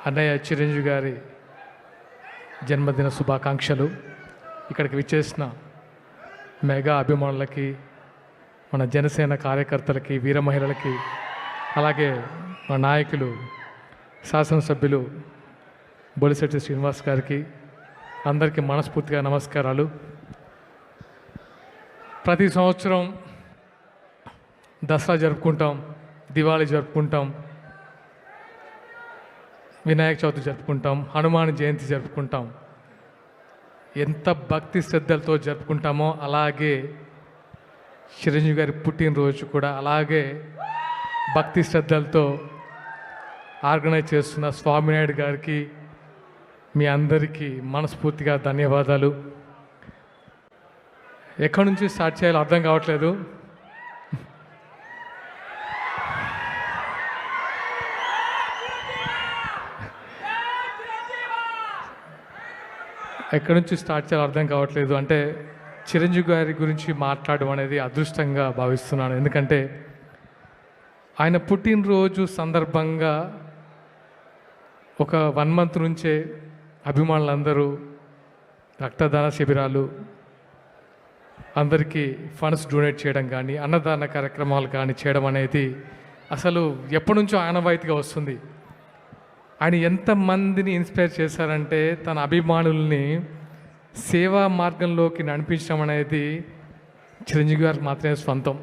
అన్నయ్య చిరంజీవి గారి జన్మదిన శుభాకాంక్షలు. ఇక్కడికి విచ్చేసిన మెగా అభిమానులకి, మన జనసేన కార్యకర్తలకి, వీర మహిళలకి, అలాగే మా నాయకులు శాసనసభ్యులు బొలిశెట్టి శ్రీనివాస్ గారికి అందరికీ మనస్ఫూర్తిగా నమస్కారాలు. ప్రతి సంవత్సరం దసరా జరుపుకుంటాం, దివాళీ జరుపుకుంటాం, వినాయక చవితి జరుపుకుంటాం, హనుమాన్ జయంతి జరుపుకుంటాం. ఎంత భక్తి శ్రద్ధలతో జరుపుకుంటామో అలాగే చిరంజీవి గారి పుట్టినరోజు కూడా అలాగే భక్తి శ్రద్ధలతో ఆర్గనైజ్ చేస్తున్న స్వామినాయుడు గారికి మీ అందరికీ మనస్ఫూర్తిగా ధన్యవాదాలు. ఎక్కడి నుంచి స్టార్ట్ చేయాలో అర్థం కావట్లేదు. ఎక్కడి నుంచి స్టార్ట్ చేయాలో అర్థం కావట్లేదు. అంటే చిరంజీవి గారి గురించి మాట్లాడడం అనేది అదృష్టంగా భావిస్తున్నాను. ఎందుకంటే ఆయన పుట్టినరోజు సందర్భంగా ఒక 1 month నుంచే అభిమానులందరూ రక్తదాన శిబిరాలు, అందరికీ ఫండ్స్ డొనేట్ చేయడం కానీ, అన్నదాన కార్యక్రమాలు కానీ చేయడం అనేది అసలు ఎప్పటి నుంచో ఆనవాయితీగా వస్తుంది. ఆయన ఎంతమందిని ఇన్స్పైర్ చేశారంటే తన అభిమానుల్ని సేవా మార్గంలోకి నడిపించడం అనేది చిరంజీవి గారికి మాత్రమే సొంతం.